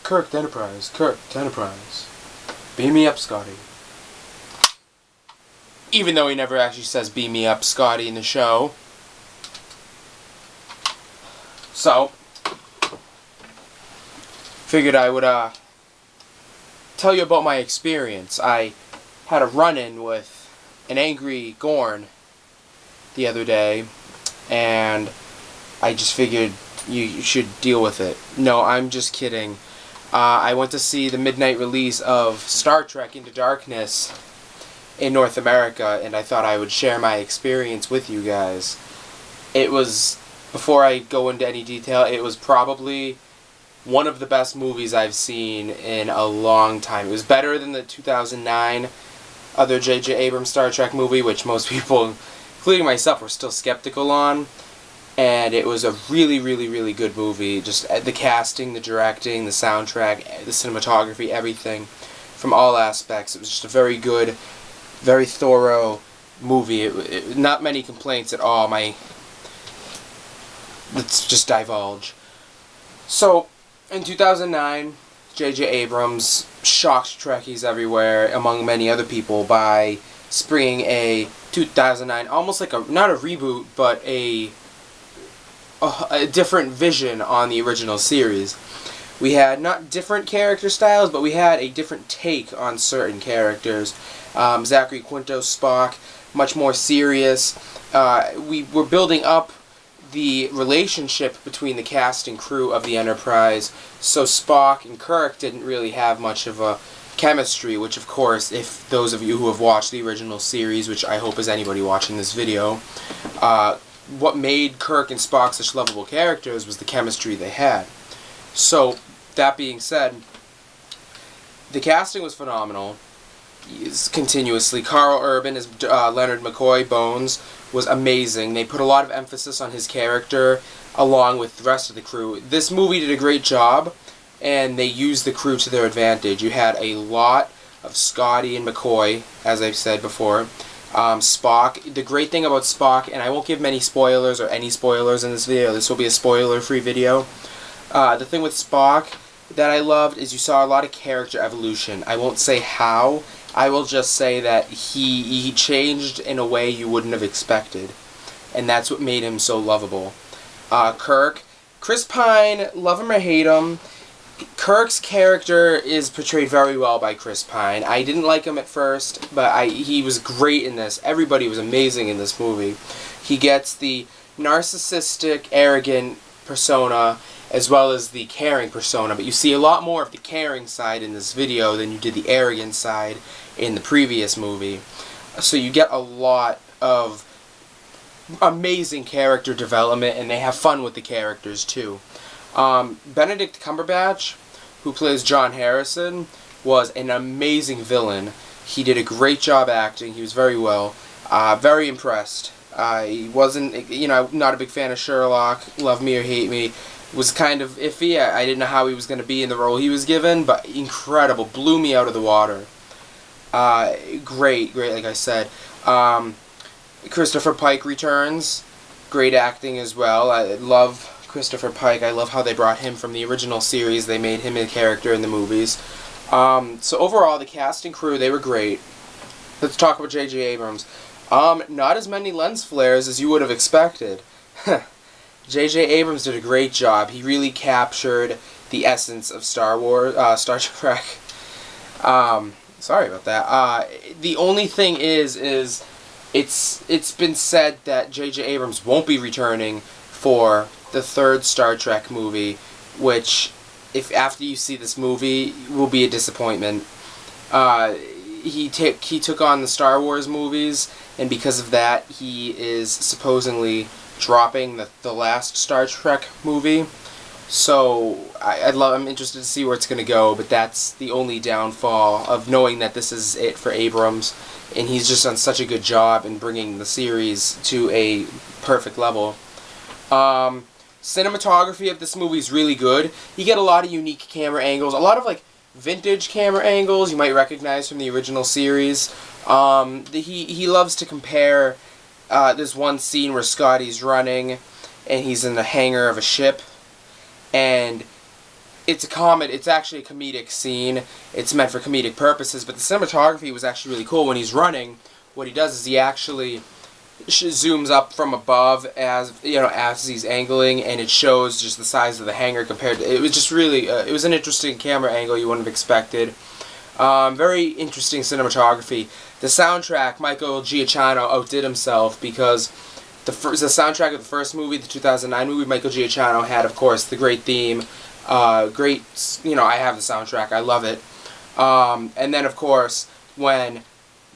Kirk to Enterprise. Kirk to Enterprise. Beam me up, Scotty. Even though he never actually says beam me up, Scotty, in the show. So, figured I would tell you about my experience. I had a run-in with an angry Gorn the other day, and I just figured you should deal with it. No, I'm just kidding. I went to see the midnight release of Star Trek Into Darkness in North America, and I thought I would share my experience with you guys. It was, before I go into any detail, it was probably one of the best movies I've seen in a long time. It was better than the 2009 other J.J. Abrams Star Trek movie, which most people, including myself, were still skeptical on. And it was a really, really, really good movie. Just the casting, the directing, the soundtrack, the cinematography, everything from all aspects. It was just a very good, very thorough movie. Not many complaints at all. Let's just divulge. So, in 2009, J.J. Abrams shocked Trekkies everywhere, among many other people, by springing a 2009, almost like not a reboot, but a different vision on the original series. We had not different character styles, but we had a different take on certain characters. Zachary Quinto's Spock, much more serious. We were building up the relationship between the cast and crew of the Enterprise, so Spock and Kirk didn't really have much of a chemistry, which of course, if those of you who have watched the original series, which I hope is anybody watching this video, what made Kirk and Spock such lovable characters was the chemistry they had. So, that being said, the casting was phenomenal. Continuously. Carl Urban as Leonard McCoy, Bones, was amazing. They put a lot of emphasis on his character along with the rest of the crew. This movie did a great job, and they used the crew to their advantage. You had a lot of Scotty and McCoy, as I've said before. Spock, the great thing about Spock, and I won't give many spoilers or any spoilers in this video, this will be a spoiler-free video. The thing with Spock that I loved is you saw a lot of character evolution. I won't say how, I will just say that he changed in a way you wouldn't have expected, and that's what made him so lovable. Kirk, Chris Pine, love him or hate him, Kirk's character is portrayed very well by Chris Pine. I didn't like him at first, but he was great in this. Everybody was amazing in this movie. He gets the narcissistic, arrogant persona as well as the caring persona, but you see a lot more of the caring side in this video than you did the arrogant side in the previous movie. So you get a lot of amazing character development, and they have fun with the characters too. Benedict Cumberbatch, who plays John Harrison, was an amazing villain. He did a great job acting. He was very well. Very impressed. He wasn't, not a big fan of Sherlock. Love me or hate me. Was kind of iffy. I didn't know how he was going to be in the role he was given, but incredible. Blew me out of the water. Great, like I said. Christopher Pike returns. Great acting as well. I love Christopher Pike. I love how they brought him from the original series. They made him a character in the movies. So overall, the cast and crew, they were great. Let's talk about J.J. Abrams. Not as many lens flares as you would have expected. J.J. Abrams did a great job. He really captured the essence of Star Trek. Sorry about that. The only thing is it's been said that J.J. Abrams won't be returning for the third Star Trek movie, which, if after you see this movie, will be a disappointment. He took on the Star Wars movies, and because of that, he is supposedly dropping the last Star Trek movie. So I'm interested to see where it's going to go, but that's the only downfall of knowing that this is it for Abrams, and he's just done such a good job in bringing the series to a perfect level. Cinematography of this movie is really good. You get a lot of unique camera angles, a lot of like vintage camera angles you might recognize from the original series. He loves to compare. There's one scene where Scotty's running, and he's in the hangar of a ship, and it's a comedy. It's actually a comedic scene. It's meant for comedic purposes, but the cinematography was actually really cool. When he's running, what he does is he actually zooms up from above as he's angling, and it shows just the size of the hangar compared to. It was just really it was an interesting camera angle you wouldn't have expected. Very interesting cinematography. The soundtrack, Michael Giacchino outdid himself because the soundtrack of the first movie, the 2009 movie, Michael Giacchino had, of course, the great theme. Great, I have the soundtrack. I love it. And then, of course, when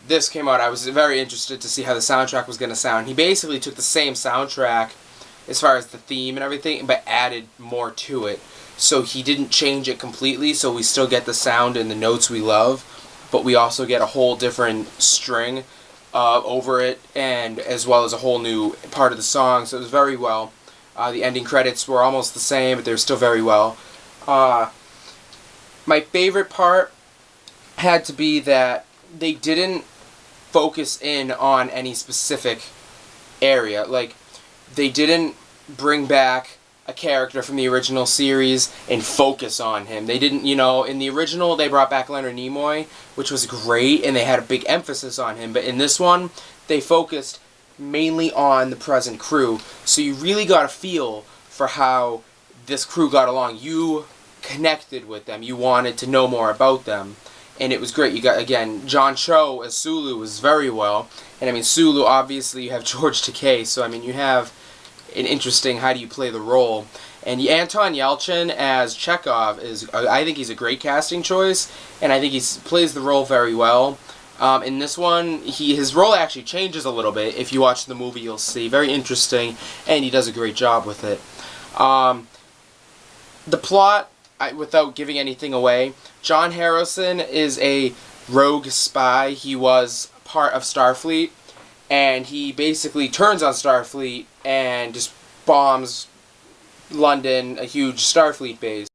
this came out, I was very interested to see how the soundtrack was going to sound. He basically took the same soundtrack as far as the theme and everything, but added more to it. So he didn't change it completely, so we still get the sound and the notes we love, but we also get a whole different string over it, and as well as a whole new part of the song, so it was very well. The ending credits were almost the same, but they were still very well. My favorite part had to be that they didn't focus in on any specific area. Like, they didn't bring back a character from the original series and focus on him. They didn't, in the original they brought back Leonard Nimoy, which was great, and they had a big emphasis on him. But in this one, they focused mainly on the present crew. So you really got a feel for how this crew got along. You connected with them. You wanted to know more about them. And it was great. You got, again, John Cho as Sulu was very well. And I mean, Sulu, obviously, you have George Takei. So, I mean, you have an interesting, how do you play the role. And Anton Yelchin as Chekhov I think he's a great casting choice. And I think he plays the role very well. In this one, his role actually changes a little bit. If you watch the movie, you'll see. Very interesting. And he does a great job with it. The plot, without giving anything away, John Harrison is a rogue spy. He was part of Starfleet, and he basically turns on Starfleet and just bombs London, a huge Starfleet base.